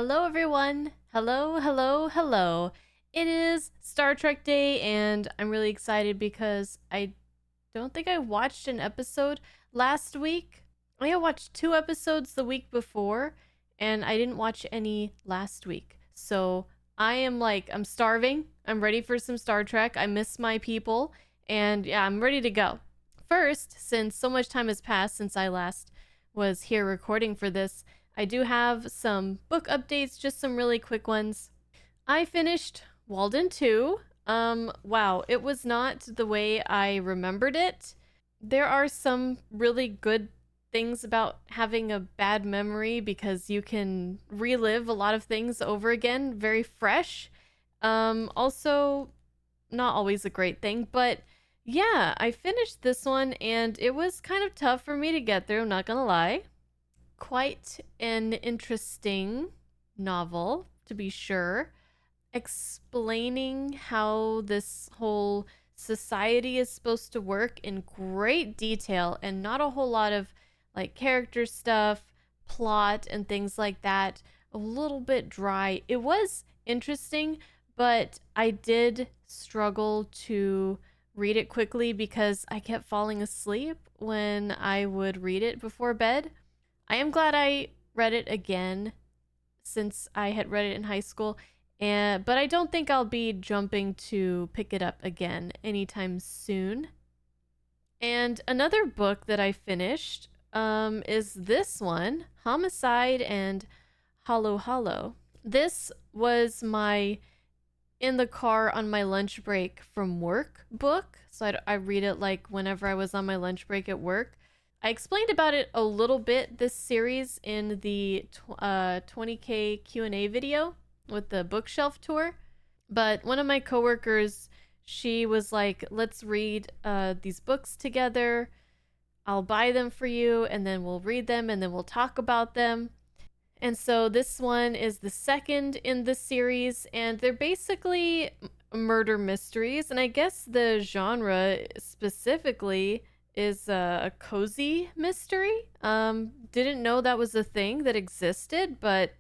Hello, everyone. Hello, hello, hello. It is Star Trek Day, and I'm really excited because I don't think I watched an episode last week. I watched 2 episodes the week before, and I didn't watch any last week. So I'm starving. I'm ready for some Star Trek. I miss my people, and yeah, I'm ready to go. First, since so much time has passed since I last was here recording for this, I do have some book updates, just some really quick ones. I finished Walden 2. Wow, it was not the way I remembered it. There are some really good things about having a bad memory because you can relive a lot of things over again, very fresh. Also, not always a great thing, but yeah, I finished this one and it was kind of tough for me to get through, I'm not gonna lie. Quite an interesting novel, to be sure, explaining how this whole society is supposed to work in great detail and not a whole lot of like character stuff, plot, and things like that. A little bit dry. It was interesting, but I did struggle to read it quickly because I kept falling asleep when I would read it before bed. I am glad I read it again since I had read it in high school, and but I don't think I'll be jumping to pick it up again anytime soon. And another book that I finished is this one, Homicide and Hollow Hollow. This was my in the car on my lunch break from work book. So I read it like whenever I was on my lunch break at work. I explained about it a little bit this series in the 20K Q&A video with the bookshelf tour. But one of my coworkers, she was like, let's read these books together. I'll buy them for you and then we'll read them and then we'll talk about them. And so this one is the second in the series, and they're basically murder mysteries. And I guess the genre specifically is a cozy mystery. Didn't know that was a thing that existed, but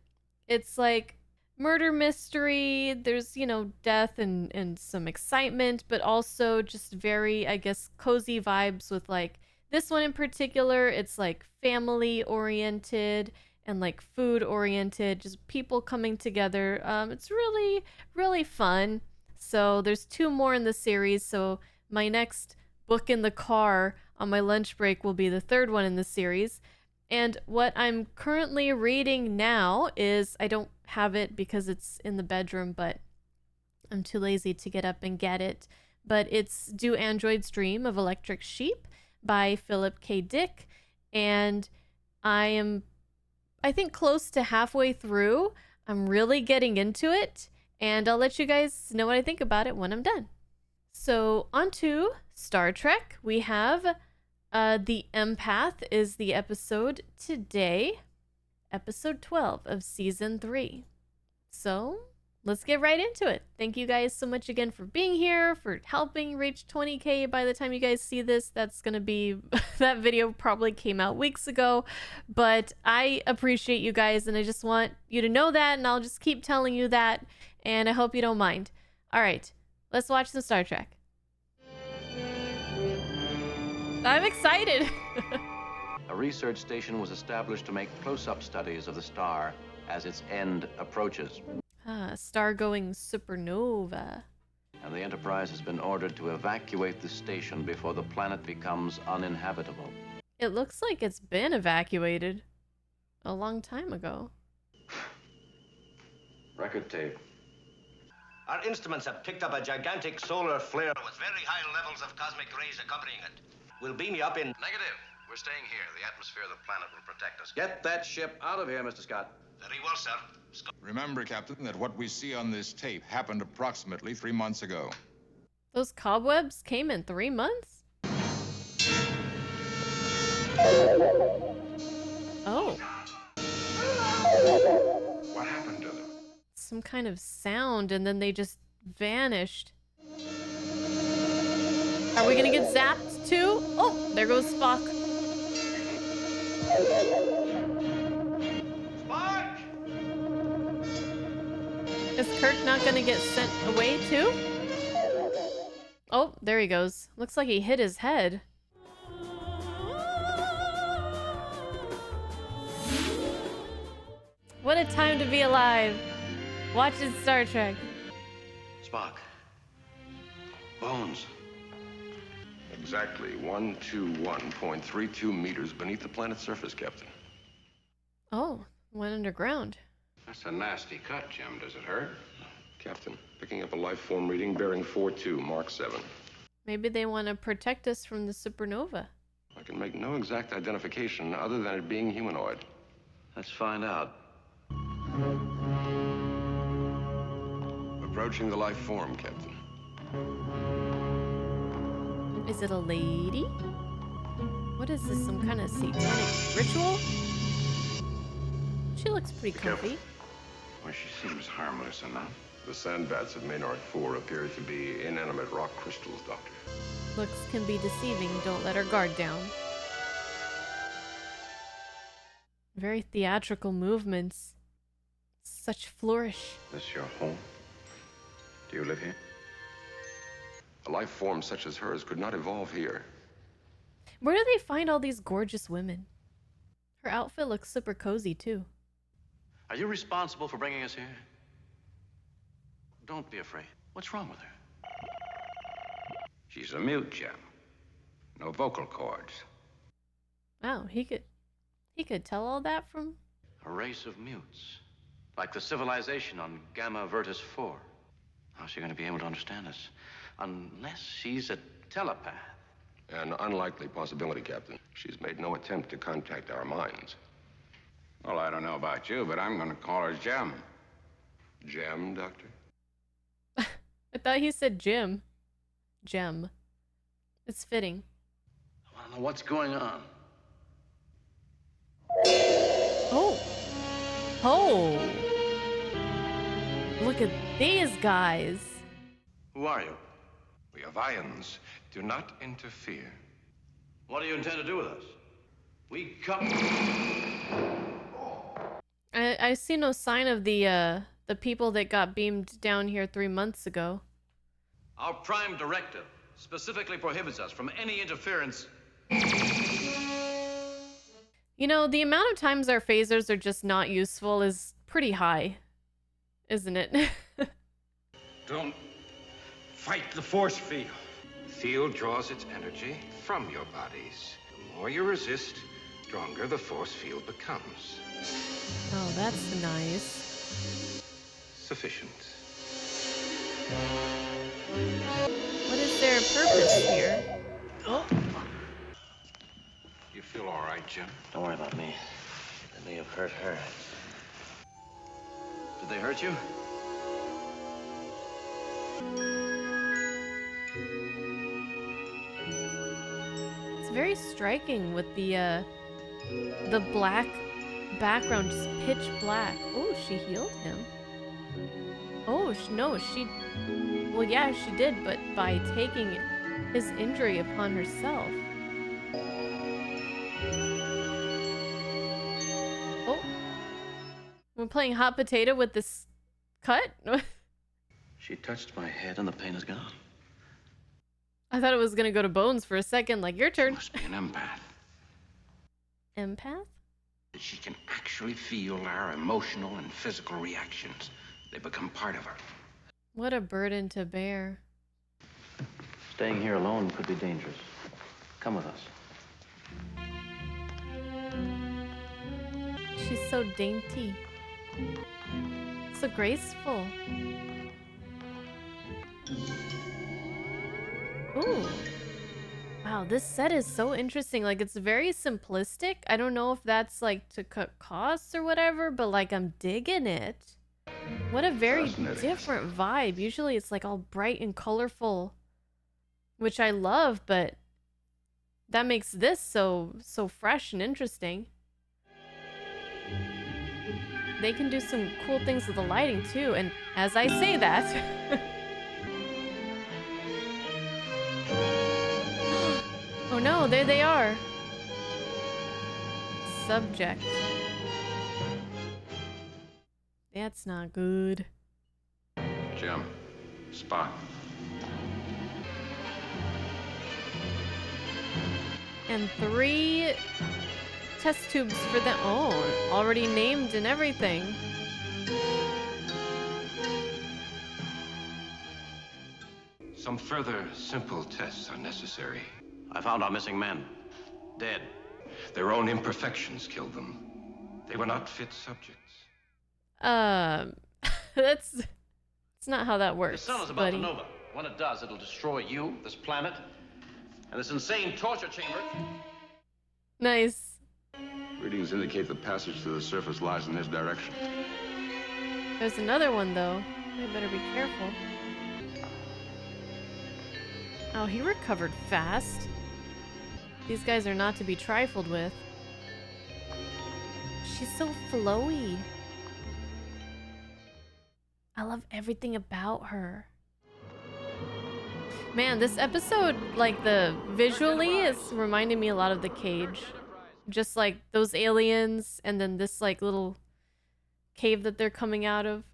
it's like murder mystery. There's, death and some excitement, but also just very, I guess, cozy vibes with like this one in particular. It's like family oriented and like food oriented, just people coming together. It's really, really fun. So there's 2 more in the series. So my next book in the car on my lunch break will be the 3rd one in the series. And what I'm currently reading now is, I don't have it because it's in the bedroom, but I'm too lazy to get up and get it. But it's Do Androids Dream of Electric Sheep by Philip K. Dick. And I think close to halfway through. I'm really getting into it, and I'll let you guys know what I think about it when I'm done. So, on to Star Trek. We have The Empath is the episode today, episode 12 of season 3. So, let's get right into it. Thank you guys so much again for being here, for helping reach 20K. By the time you guys see this, that's going to be, that video probably came out weeks ago, but I appreciate you guys and I just want you to know that, and I'll just keep telling you that, and I hope you don't mind. All right, let's watch some Star Trek. I'm excited. A research station was established to make close-up studies of the star as its end approaches. Star-going supernova. And the Enterprise has been ordered to evacuate the station before the planet becomes uninhabitable. It looks like it's been evacuated a long time ago. Record tape. Our instruments have picked up a gigantic solar flare with very high levels of cosmic rays accompanying it. We'll beam you up in... Negative. We're staying here. The atmosphere of the planet will protect us. Get that ship out of here, Mr. Scott. Very well, sir. Remember, Captain, that what we see on this tape happened approximately 3 months ago. Those cobwebs came in 3 months? Oh. What happened to them? Some kind of sound, and then they just vanished. Are we gonna get zapped too? Oh, there goes Spock. Spock! Is Kirk not gonna get sent away too? Oh, there he goes. Looks like he hit his head. What a time to be alive. Watching Star Trek. Spock. Bones. Exactly 121.32 meters beneath the planet's surface, Captain. Oh, went underground. That's a nasty cut, Jim. Does it hurt? Captain, picking up a life form reading bearing 42, Mark 7. Maybe they want to protect us from the supernova. I can make no exact identification other than it being humanoid. Let's find out. Approaching the life form, Captain. Is it a lady? What is this, some kind of satanic ritual? She looks pretty comfy. Well, she seems harmless enough. The sand bats of Maynard 4 appear to be inanimate rock crystals, Doctor. Looks can be deceiving. Don't let her guard down. Very theatrical movements. Such flourish. This your home? Do you live here? A life form such as hers could not evolve here. Where do they find all these gorgeous women? Her outfit looks super cozy too. Are you responsible for bringing us here? Don't be afraid. What's wrong with her? She's a mute, Jim. No vocal cords. Wow, he could tell all that from... A race of mutes. Like the civilization on Gamma Vertus 4. How's she going to be able to understand us? Unless she's a telepath. An unlikely possibility, Captain. She's made no attempt to contact our minds. Well, I don't know about you, but I'm going to call her Jem. Gem, Doctor? I thought he said Jim. Gem. It's fitting. I want to know what's going on. Oh. Oh. Look at these guys. Who are you? We are Vians. Do not interfere. What do you intend to do with us? We come... I see no sign of the people that got beamed down here 3 months ago. Our prime directive specifically prohibits us from any interference. You know, the amount of times our phasers are just not useful is pretty high, isn't it? Don't fight the force field. The field draws its energy from your bodies. The more you resist, stronger the force field becomes. Oh, that's nice. Sufficient. What is their purpose here? Oh, You feel all right, Jim? Don't worry about me. They may have hurt her. Did they hurt you? it's very striking with the black background, just pitch black. Oh, she healed him. Oh, no, she... Well, yeah, she did, but by taking his injury upon herself. Oh. We're playing hot potato with this cut? She touched my head and the pain is gone. I thought it was gonna go to Bones for a second, like, your turn. Must be an empath. Empath? She can actually feel our emotional and physical reactions. They become part of her. What a burden to bear. Staying here alone could be dangerous. Come with us. She's so dainty. So graceful. Ooh. Wow, this set is so interesting. Like, it's very simplistic. I don't know if that's, like, to cut costs or whatever, but, like, I'm digging it. What a very different vibe. Usually it's, like, all bright and colorful, which I love, but that makes this so fresh and interesting. They can do some cool things with the lighting, too, and as I say that... Oh no, there they are. Subject. That's not good. Jim. Spot. And 3 test tubes for them. Oh, already named and everything. Some further simple tests are necessary. I found our missing men. Dead. Their own imperfections killed them. They were not fit subjects. That's not how that works, The sun is about buddy. to nova. When it does, it'll destroy you, this planet, and this insane torture chamber. Nice. Readings indicate the passage to the surface lies in this direction. There's another one, though. We better be careful. Oh, he recovered fast. These guys are not to be trifled with. She's so flowy. I love everything about her. Man, this episode, like the visually, is reminding me a lot of The Cage. Just like those aliens and then this like little cave that they're coming out of.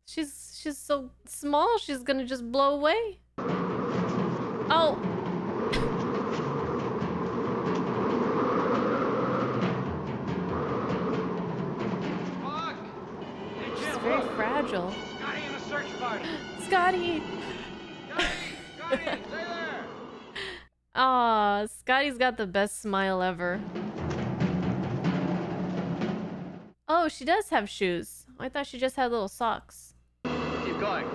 She's so small, she's gonna just blow away. Oh. Fuck! Hey, She's Jim, very look. fragile. Scotty in the search party. Scotty! Scotty, stay there. Aw, Scotty's got the best smile ever. Oh, she does have shoes. I thought she just had little socks. Keep going.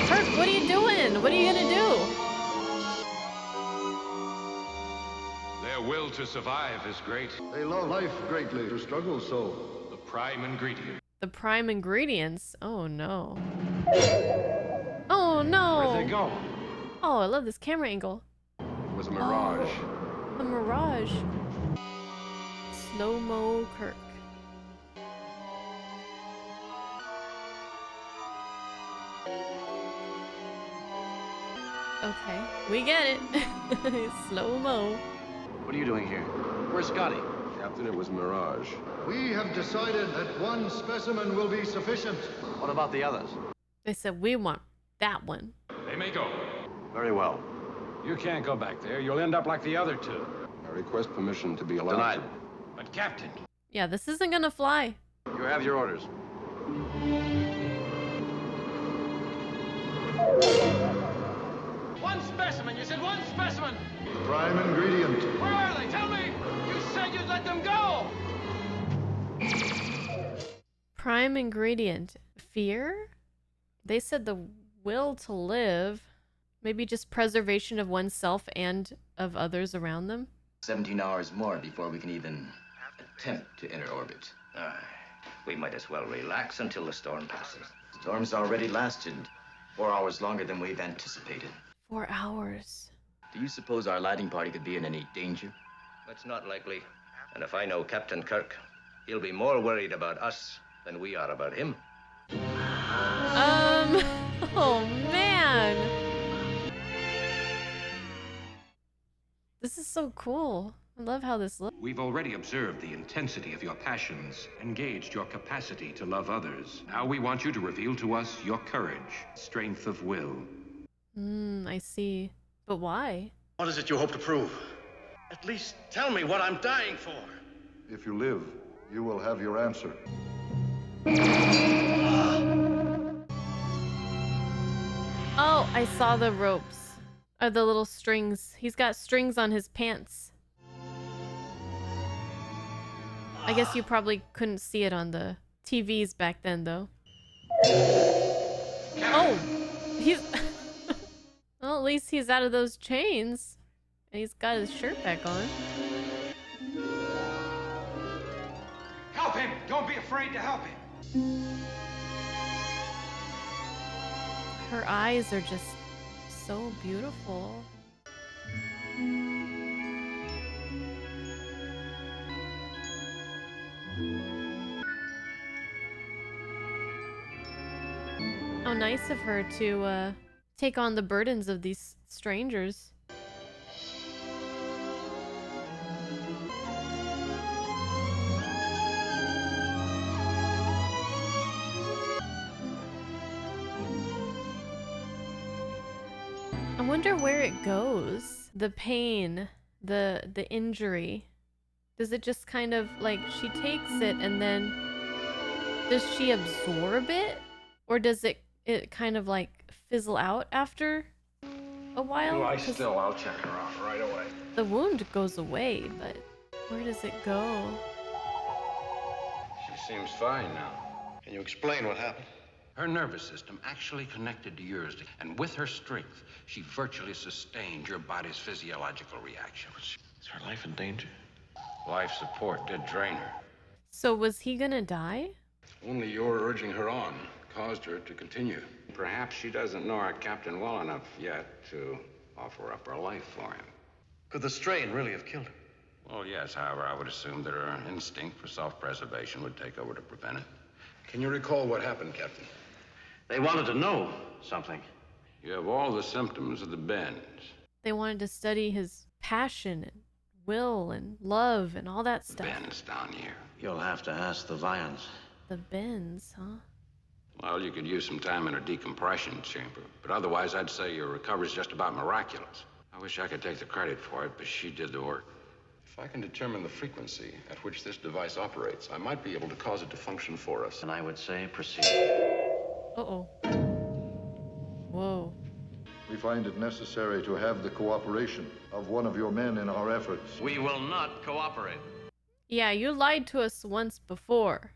Kirk, what are you doing? What are you gonna do? Their will to survive is great. They love life greatly, to struggle so. The prime ingredient. The prime ingredients? Oh no. Oh no! Where'd they go? Oh, I love this camera angle. It was a mirage. A mirage. Slow-mo Kirk. Okay, we get it. Slow-mo. What are you doing here? Where's Scotty? Captain, it was a mirage. We have decided that one specimen will be sufficient. What about the others? They said we want that one. They may go. Very well. You can't go back there. You'll end up like the other two. I request permission to be allowed Denied. to... But Captain, Yeah, this isn't gonna fly. You have your orders. one specimen. You said one specimen. The prime ingredient. Where are they? Tell me. You said you'd let them go. Prime ingredient. Fear? They said the will to live. Maybe just preservation of oneself and of others around them. 17 hours more before we can even attempt to enter orbit. We might as well relax until the storm passes. Storm's already lasted 4 hours longer than we've anticipated. 4 hours. Do you suppose our lighting party could be in any danger? It's not likely. And if I know Captain Kirk, he'll be more worried about us than we are about him. Oh man. This is so cool. I love how this looks. We've already observed the intensity of your passions, engaged your capacity to love others. Now we want you to reveal to us your courage, strength of will. I see. But why? What is it you hope to prove? At least tell me what I'm dying for. If you live, you will have your answer. Oh, I saw the ropes. Or the little strings. He's got strings on his pants. I guess you probably couldn't see it on the TVs back then, though. Oh! He's... Well, at least he's out of those chains. And he's got his shirt back on. Help him! Don't be afraid to help him! Her eyes are just so beautiful. How nice of her to take on the burdens of these strangers. wonder where it goes. The pain, the injury. Does it just kind of like she takes it and then does she absorb it? Or does it kind of like fizzle out after a while? Lie still. I'll check her out right away. The wound goes away, but where does it go? She seems fine now. Can you explain what happened? Her nervous system actually connected to yours, and with her strength, she virtually sustained your body's physiological reaction. Is her life in danger? Life support did drain her. So was he gonna die? Only your urging her on caused her to continue. Perhaps she doesn't know our captain well enough yet to offer up her life for him. Could the strain really have killed her? Well, yes, however, I would assume that her instinct for self-preservation would take over to prevent it. Can you recall what happened, Captain? They wanted to know something. You have all the symptoms of the bends. They wanted to study his passion and will and love and all that The stuff. bends down here. You'll have to ask the Vians. The bends, huh? Well, you could use some time in a decompression chamber, but otherwise I'd say your recovery's just about miraculous. I wish I could take the credit for it, but she did the work. If I can determine the frequency at which this device operates, I might be able to cause it to function for us. And I would say proceed. Uh-oh. Whoa. We find it necessary to have the cooperation of one of your men in our efforts. We will not cooperate. Yeah, you lied to us once before.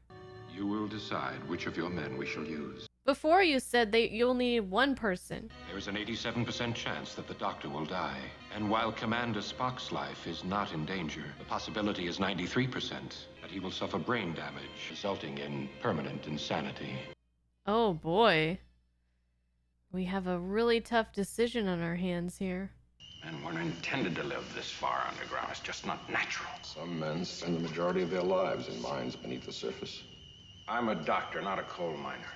You will decide which of your men we shall use. Before you said that you'll need one person. There's an 87% chance that the doctor will die. And while Commander Spock's life is not in danger, the possibility is 93% that he will suffer brain damage, resulting in permanent insanity. Oh boy. We have a really tough decision on our hands here. Men weren't intended to live this far underground. It's just not natural. Some men spend the majority of their lives in mines beneath the surface. I'm a doctor, not a coal miner.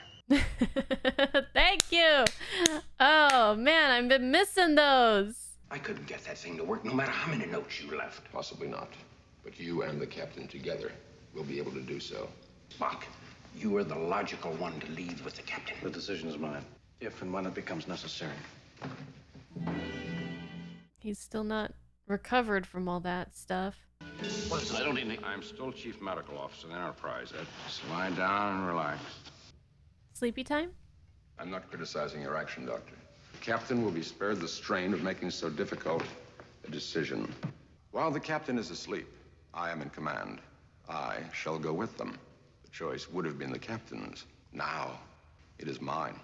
Thank you. Oh man, I've been missing those. I couldn't get that thing to work no matter how many notes you left. Possibly not. But you and the captain together will be able to do so. Spock, you are the logical one to leave with the captain. The decision is mine, if and when it becomes necessary. He's still not recovered from all that stuff. What is it? I don't need any... I'm still Chief Medical Officer of the Enterprise, Ed. Just lie down and relax. Sleepy time? I'm not criticizing your action, Doctor. The captain will be spared the strain of making so difficult a decision. While the captain is asleep, I am in command. I shall go with them. The choice would have been the captain's. Now, it is mine.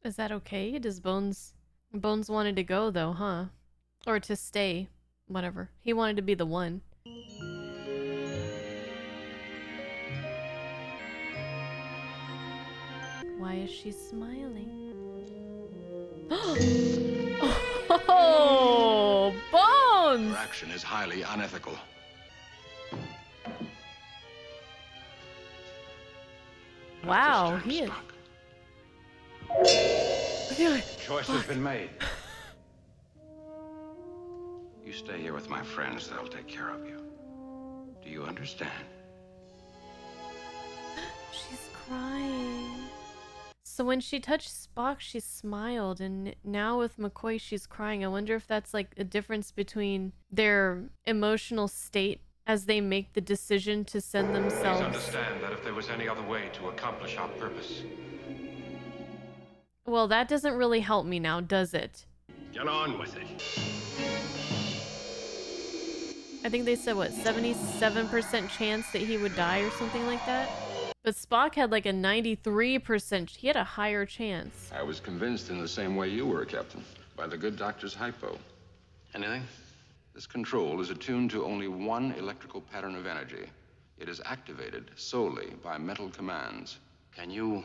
Is that okay? Does Bones wanted to go though, huh? Or to stay. Whatever. He wanted to be the one. Why is she smiling? Oh, Bones! Your action is highly unethical. Wow, he is. Choice has been made. You stay here with my friends. They'll take care of you. Do you understand? She's crying. So when she touched Spock, she smiled, and now with McCoy, she's crying. I wonder if that's like a difference between their emotional state as they make the decision to send themselves. Please understand that if there was any other way to accomplish our purpose. Well, that doesn't really help me now, does it? Get on with it. I think they said, what, 77% chance that he would die or something like that? But Spock had like a 93%, he had a higher chance. I was convinced in the same way you were, Captain, by the good doctor's hypo. Anything? This control is attuned to only one electrical pattern of energy. It is activated solely by mental commands. Can you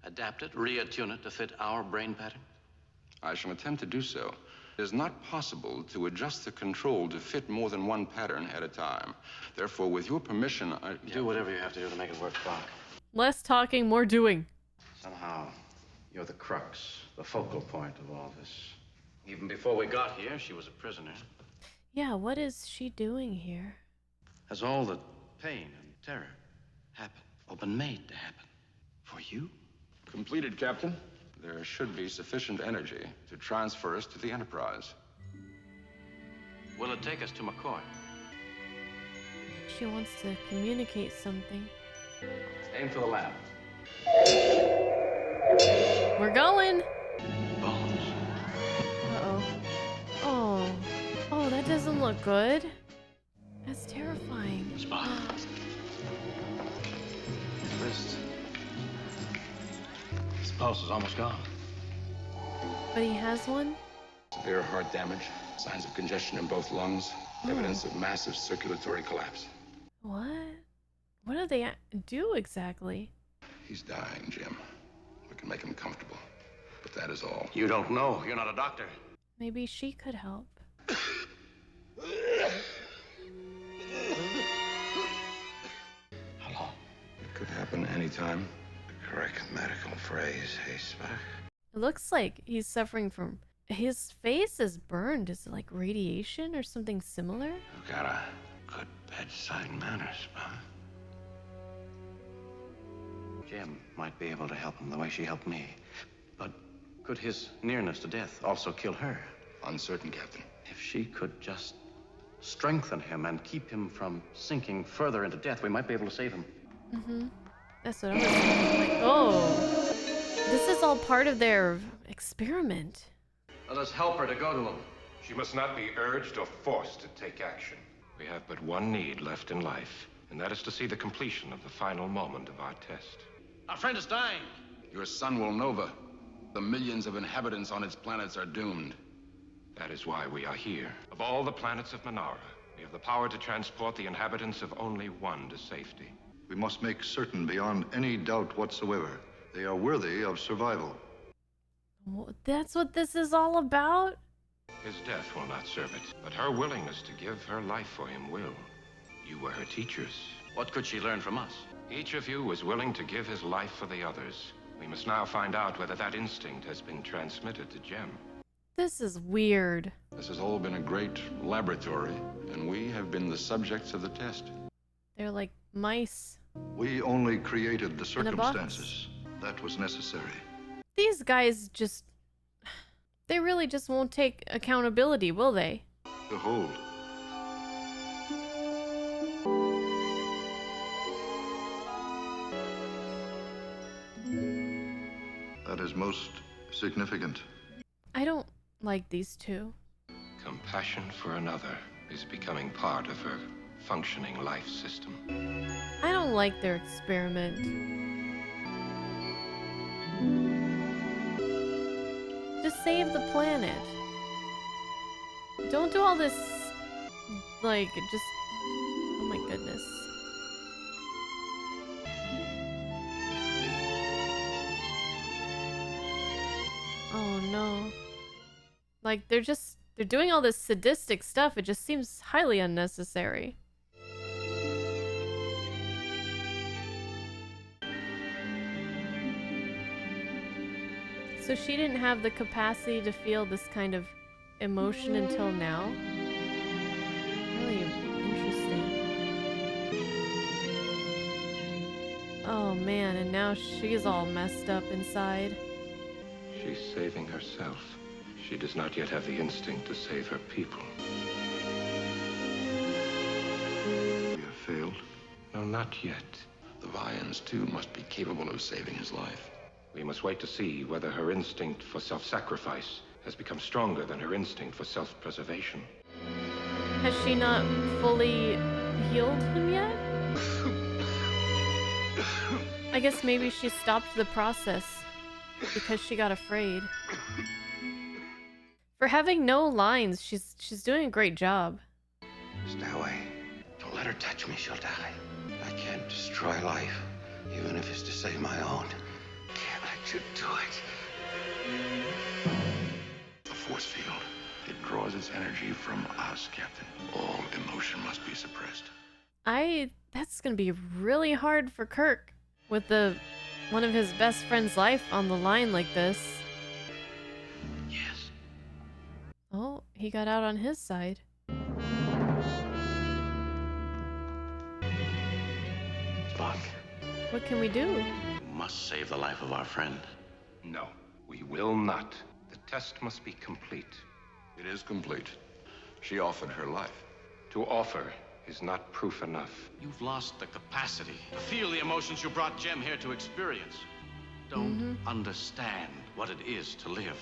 adapt it, reattune it to fit our brain pattern? I shall attempt to do so. It is not possible to adjust the control to fit more than one pattern at a time. Therefore, with your permission, I... Do whatever you have to do to make it work, Spock. Less talking, more doing. Somehow, you're the crux, the focal point of all this. Even before we got here, she was a prisoner. Yeah, what is she doing here? Has all the pain and terror happened, or been made to happen, For you? Completed, Captain. There should be sufficient energy to transfer us to the Enterprise. Will it take us to McCoy? She wants to communicate something. Aim for the lab. We're going. Bones. Uh-oh. Oh. Oh, that doesn't look good. That's terrifying. Spock. His wrist. His pulse is almost gone. But he has one? Severe heart damage, signs of congestion in both lungs, evidence of massive circulatory collapse. What? What do they do exactly? He's dying, Jim. We can make him comfortable, but that is all. You don't know. You're not a doctor. Maybe she could help. How long? It could happen anytime. The correct medical phrase, hey, Spock? It looks like he's suffering from... His face is burned. Is it like radiation or something similar? You've got a good bedside manner, Spock. Jim might be able to help him the way she helped me. But could his nearness to death also kill her? Uncertain, Captain. If she could just strengthen him and keep him from sinking further into death, we might be able to save him. Mm-hmm. That's what I was thinking. Like, oh. This is all part of their experiment. Let us help her to go to him. She must not be urged or forced to take action. We have but one need left in life, and that is to see the completion of the final moment of our test. Our friend is dying. Your sun will nova. The millions of inhabitants on its planets are doomed. That is why we are here. Of all the planets of Manara, we have the power to transport the inhabitants of only one to safety. We must make certain beyond any doubt whatsoever they are worthy of survival. That's what this is all about? His death will not serve it, but her willingness to give her life for him will. You were her teachers. What could she learn from us? Each of you was willing to give his life for the others. We must now find out whether that instinct has been transmitted to Jem. This is weird. This has all been a great laboratory, and we have been the subjects of the test. They're like mice. We only created the In a box. circumstances that was necessary. These guys just... They really just won't take accountability, will they? Behold. That is most significant. I don't like these two. Compassion for another is becoming part of her functioning life system. I don't like their experiment. Just save the planet. Don't do all this, like, just... Oh my goodness. Oh no. Like, they're doing all this sadistic stuff. It just seems highly unnecessary. So she didn't have the capacity to feel this kind of emotion until now? Really interesting. Oh man, and now she's all messed up inside. She's saving herself. She does not yet have the instinct to save her people. We have failed. No, not yet. The Vians, too, must be capable of saving his life. We must wait to see whether her instinct for self-sacrifice has become stronger than her instinct for self-preservation. Has she not fully healed him yet? I guess maybe she stopped the process because she got afraid. For having no lines, she's doing a great job. Stay away. Don't let her touch me, she'll die. I can't destroy life, even if it's to save my own. Can't let you do it. The force field. It draws its energy from us, Captain. All emotion must be suppressed. That's gonna be really hard for Kirk with one of his best friend's life on the line like this. Yes. Oh, he got out on his side. Spock, What can we do? you must save the life of our friend. No, we will not. The test must be complete. It is complete. She offered her life. To offer is not proof enough. You've lost the capacity to feel the emotions you brought Jem here to experience. Don't understand what it is to live.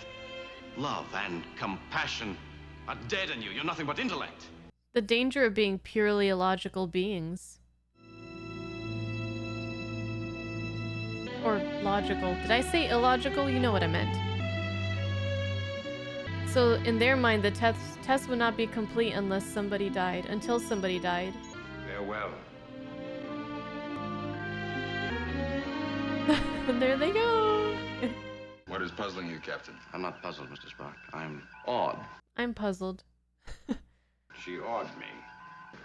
Love and compassion are dead in you. You're nothing but intellect. The danger of being purely illogical beings. Or logical. Did I say illogical? You know what I meant. So in their mind, the test would not be complete unless somebody died, until somebody died. Farewell. And there they go. What is puzzling you, Captain? I'm not puzzled, Mr. Spock. I'm awed. I'm puzzled. She awed me.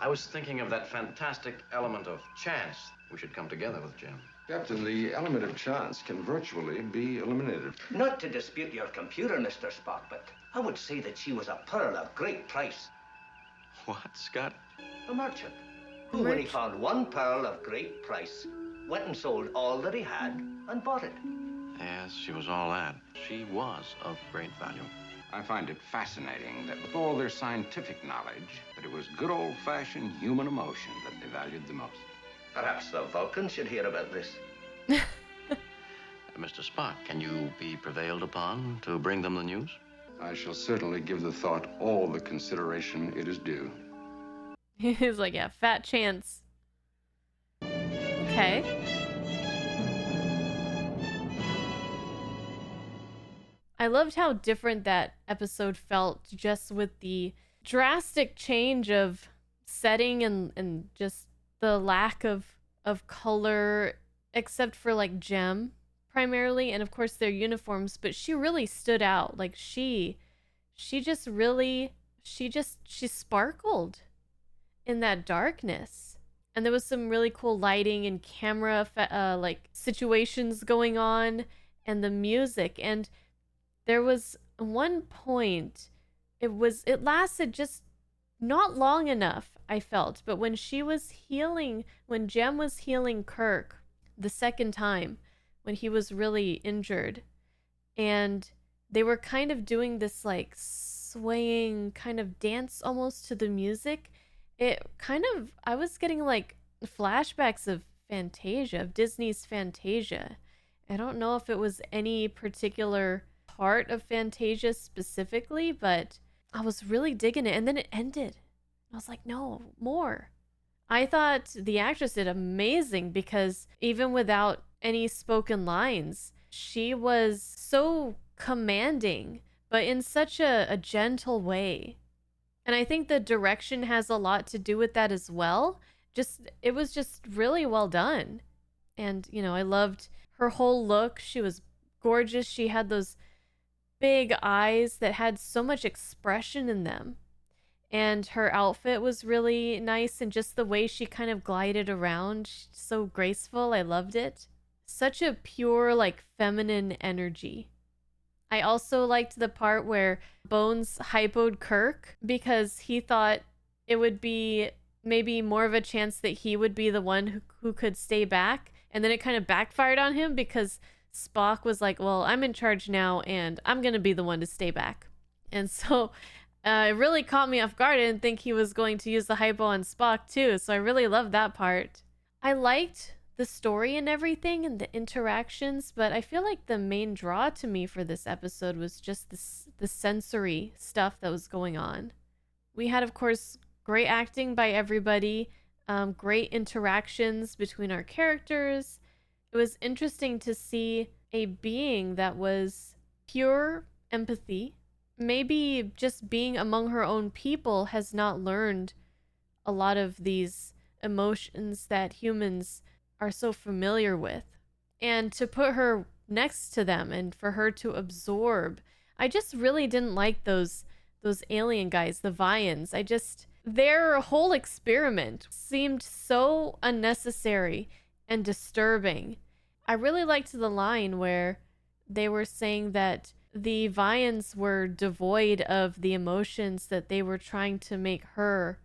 I was thinking of that fantastic element of chance. We should come together with Jem. Captain, the element of chance can virtually be eliminated. Not to dispute your computer, Mr. Spock, but I would say that she was a pearl of great price. What, Scott? A merchant who, when he found one pearl of great price, went and sold all that he had and bought it. Yes, she was all that. She was of great value. I find it fascinating that with all their scientific knowledge, that it was good old-fashioned human emotion that they valued the most. Perhaps the Vulcans should hear about this. Mr. Spock, can you be prevailed upon to bring them the news? I shall certainly give the thought all the consideration it is due. He's like, yeah, fat chance. Okay. I loved how different that episode felt just with the drastic change of setting and just the lack of color, except for like Jem primarily, and of course their uniforms, but she really stood out. Like she sparkled in that darkness. And there was some really cool lighting and camera like situations going on, and the music. And there was one point, it lasted just not long enough, I felt, but when Jem was healing Kirk the second time, when he was really injured, and they were kind of doing this like swaying kind of dance almost to the music, I was getting like flashbacks of Fantasia, of Disney's Fantasia. I don't know if it was any particular part of Fantasia specifically, but I was really digging it. And then it ended. I was like, no, more. I thought the actress did amazing because even without any spoken lines, she was so commanding, but in such a gentle way. And I think the direction has a lot to do with that as well. It was just really well done. And, I loved her whole look. She was gorgeous. She had those big eyes that had so much expression in them. And her outfit was really nice, and just the way she kind of glided around, so graceful. I loved it. Such a pure, like, feminine energy. I also liked the part where Bones hypoed Kirk because he thought it would be maybe more of a chance that he would be the one who could stay back. And then it kind of backfired on him because Spock was like, well, I'm in charge now and I'm going to be the one to stay back. And so it really caught me off guard. I didn't think he was going to use the hypo on Spock too. So I really loved that part. I liked the story and everything and the interactions, but I feel like the main draw to me for this episode was just the sensory stuff that was going on. We had, of course, great acting by everybody, great interactions between our characters. It was interesting to see a being that was pure empathy. Maybe just being among her own people has not learned a lot of these emotions that humans are so familiar with. And to put her next to them and for her to absorb, I just really didn't like those alien guys, the Vians. Their whole experiment seemed so unnecessary and disturbing. I really liked the line where they were saying that the Vians were devoid of the emotions that they were trying to make her,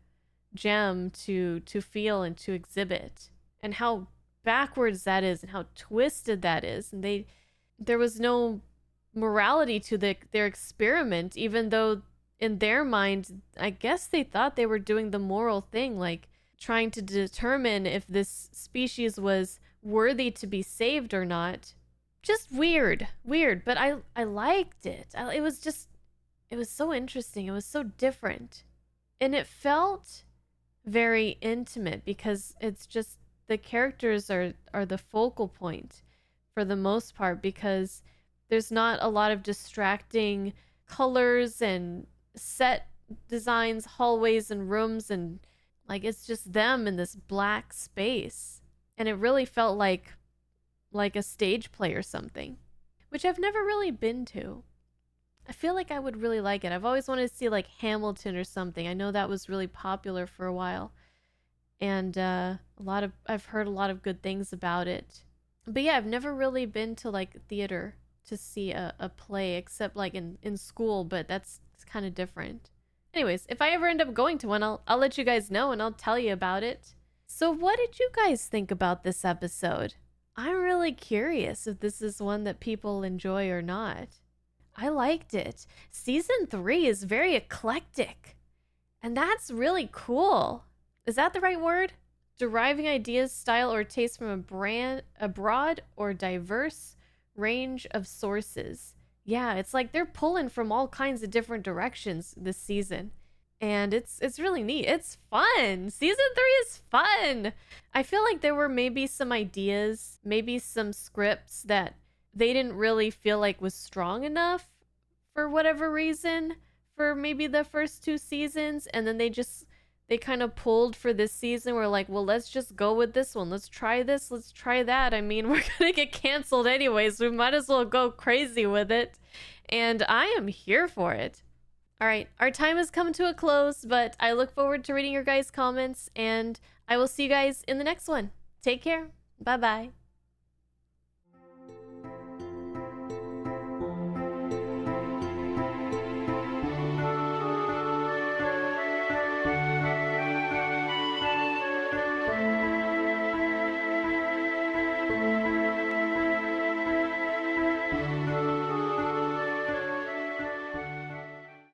Jem, to feel and to exhibit. And how backwards that is and how twisted that is. And there was no morality to their experiment, even though in their mind, I guess they thought they were doing the moral thing, like trying to determine if this species was worthy to be saved or not. Just weird, but I liked it. It was so interesting. It was so different. And it felt very intimate because it's just the characters are the focal point for the most part, because there's not a lot of distracting colors and set designs, hallways and rooms, and like it's just them in this black space. And it really felt like a stage play or something, which I've never really been to. I feel like I would really like it. I've always wanted to see like Hamilton or something. I know that was really popular for a while. And I've heard a lot of good things about it. But yeah, I've never really been to like theater to see a play, except like in school, but it's kind of different. Anyways, if I ever end up going to one, I'll let you guys know and I'll tell you about it. So what did you guys think about this episode? I'm really curious if this is one that people enjoy or not. I liked it. Season 3 is very eclectic, and that's really cool. Is that the right word? Deriving ideas, style, or taste from a broad or diverse range of sources. Yeah, it's like they're pulling from all kinds of different directions this season. And it's really neat. It's fun. Season 3 is fun. I feel like there were maybe some ideas, maybe some scripts that they didn't really feel like was strong enough for whatever reason for maybe the first 2 seasons, and then they kind of pulled for this season. We're like, well, let's just go with this one. Let's try this. Let's try that. I mean, we're gonna get canceled anyways. We might as well go crazy with it. And I am here for it. All right, our time has come to a close, but I look forward to reading your guys' comments, and I will see you guys in the next one. Take care. Bye-bye.